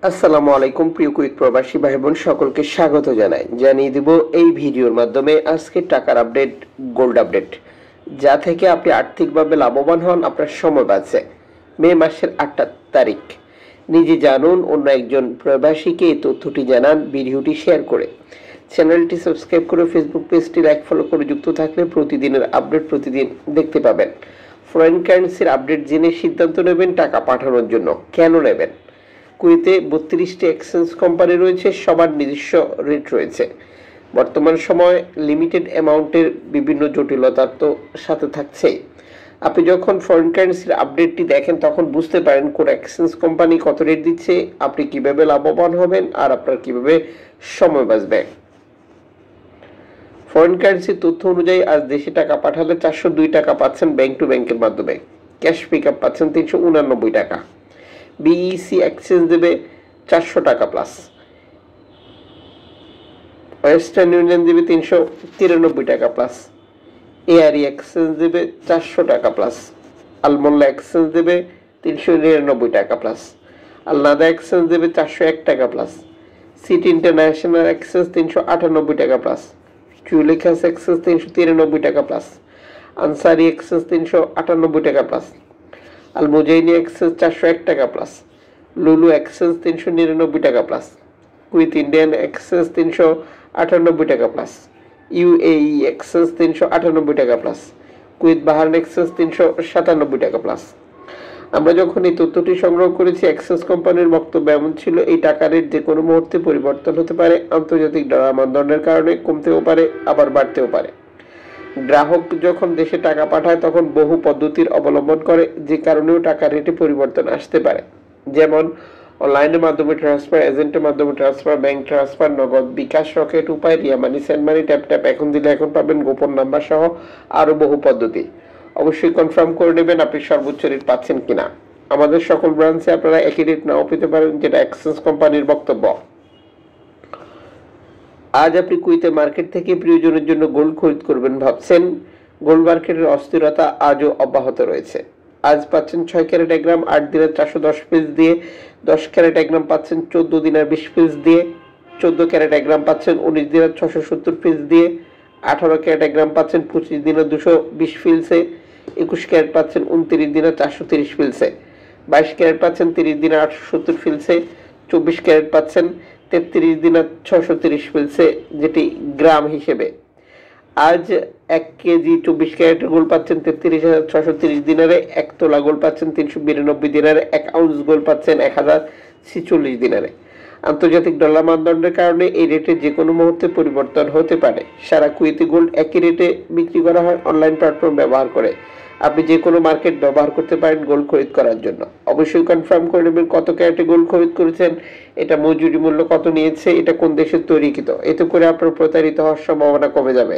আসসালামু আলাইকুম প্রিয় কুইত প্রবাসী ভাই বোন সকলকে স্বাগত জানাই। জানিয়ে দিব এই ভিডিওর মাধ্যমে আজকে টাকার আপডেট, গোল্ড আপডেট, যা থেকে আপনি আর্থিকভাবে লাভবান হন, আপনার সময় বাঁচে। মে মাসের 8 তারিখ। নিজে জানুন, অন্য একজন প্রবাসীকে এই তথ্যটি জানান ভিডিওটি শেয়ার করে। চ্যানেলটি সাবস্ক্রাইব করে ফেসবুক পেজটি লাইক ফলো করে যুক্ত থাকলে প্রতিদিনের আপডেট প্রতিদিন দেখতে পাবেন। ফরেন কারেন্সির আপডেট জেনে সিদ্ধান্ত নেবেন টাকা পাঠানোর জন্য। কেন নেবেন? কুয়েতে 32টি এক্সচেঞ্জ কোম্পানি রয়েছে, সবার নিজস্ব রেট রয়েছে। বর্তমান সময় লিমিটেড অ্যামাউন্টের বিভিন্ন জটিলতা তো সাথে থাকছেই। আপনি যখন ফরেন কারেন্সির আপডেটটি দেখেন তখন বুঝতে পারেন কোন এক্সচেঞ্জ কোম্পানি কত রেট দিচ্ছে, আপনি কিভাবে লাভবান হবেন আর আপনার কিভাবে সময় বাঁচবে। ফরেন কারেন্সির তথ্য অনুযায়ী আজ দেশে টাকা পাঠালে 402 টাকা পাচ্ছেন ব্যাংক টু ব্যাংকের মাধ্যমে। ক্যাশ পিক আপ পাচ্ছেন 389 টাকা। বিইসি এক্সচেঞ্জ দেবে 400 টাকা প্লাস। ওয়েস্টার্ন ইউনিয়ন দেবে 393 টাকা প্লাস। এআরই এক্সচেঞ্জ দেবে 400 টাকা প্লাস। আলমোল্লা এক্সচেঞ্জ দেবে 399 টাকা প্লাস। আলনাদা এক্সচেঞ্জ দেবে 401 টাকা প্লাস। সিটি ইন্টারন্যাশনাল এক্সচেঞ্জ 398 টাকা প্লাস। চুলেখাস এক্সচেঞ্জ 393 টাকা প্লাস। আনসারি এক্সচেঞ্জ 398 টাকা প্লাস। আলমুজাইনি এক্সচেঞ্জ 401 টাকা প্লাস। লুলু এক্সচেঞ্জ 399 টাকা প্লাস। কুইথ ইন্ডিয়ান এক্সচেঞ্জ 398 টাকা প্লাস। ইউএই এক্সচেঞ্জ 398 টাকা প্লাস। কুইথ বাহারান এক্সচেঞ্জ 397 টাকা প্লাস। আমরা যখন এই তথ্যটি সংগ্রহ করেছি, এক্সচেঞ্জ কোম্পানির বক্তব্য এমন ছিল, এই টাকা রেট যে কোনো মুহূর্তে পরিবর্তন হতে পারে। আন্তর্জাতিক ডলার মানদণ্ডের কারণে কমতেও পারে, আবার বাড়তেও পারে। গ্রাহক যখন দেশে টাকা পাঠায় তখন বহু পদ্ধতির অবলম্বন করে, যে কারণেও টাকা রেটে পরিবর্তন আসতে পারে। যেমন অনলাইনের মাধ্যমে ট্রান্সফার, এজেন্টের মাধ্যমে ট্রান্সফার, ব্যাংক ট্রান্সফার, নগদ, বিকাশ, রকেট, উপায়, রিয়া মানি, সেন্ড মানি, ট্যাপ ট্যাপ, এখন দিলে এখন পাবেন, গোপন নাম্বার সহ আরো বহু পদ্ধতি। অবশ্যই কনফার্ম করে নেবেন আপনি সর্বোচ্চ রেট পাচ্ছেন কিনা। আমাদের সকল ব্রাঞ্চে আপনারা একই রেট নাও পেতে পারেন, যেটা এক্সচেঞ্জ কোম্পানির বক্তব্য। আজ আপনি কুয়েতে মার্কেট থেকে প্রিয়জনের জন্য গোল্ড খরিদ করবেন ভাবছেন? গোল্ড মার্কেটের অস্থিরতা আজও অব্যাহত রয়েছে। আজ পাচ্ছেন 6 ক্যারেট 1 গ্রাম 8 দিনের 410 পিস দিয়ে, 10 ক্যারেট 1 গ্রাম পাচ্ছেন 14 দিনের 20 পিস দিয়ে, 14 ক্যারেট 1 গ্রাম পাচ্ছেন 19 দিনের 670 পিস দিয়ে, 18 ক্যারেট 1 গ্রাম পাচ্ছেন 25 দিনের 220 পিলসে, 21 ক্যারেট পাচ্ছেন 29 দিনের 430 পিলসে, 22 ক্যারেট পাচ্ছেন 30 দিনের 870 পিলসে, 24 ক্যারেট পাচ্ছেন 33 দিনের 630 পিলসে, যেটি গ্রাম হিসেবে। আজ 1 কেজি 24 ক্যারেটের গোল্ড পাচ্ছেন 33,630 দিনারে, 1 তোলা গোল্ড পাচ্ছেন 392 দিনারে, 1 আউন্স গোল্ড পাচ্ছেন 1046 দিনারে। আন্তর্জাতিক ডলার মানদণ্ডের কারণে এই রেটে যে কোনো মুহূর্তে পরিবর্তন হতে পারে। সারা কুয়েতে গোল্ড একই রেটে বিক্রি করা হয় অনলাইন প্ল্যাটফর্ম ব্যবহার করে। আপনি যে কোনো মার্কেট ব্যবহার করতে পারেন গোল্ড খরিদ করার জন্য। অবশ্যই কনফার্ম করে নেবেন কত ক্যারেটে গোল্ড খরিদ করেছেন, এটা মজুরি মূল্য কত নিয়েছে, এটা কোন দেশের তৈরিকৃত। এতে করে আপনার প্রতারিত হওয়ার সম্ভাবনা কমে যাবে।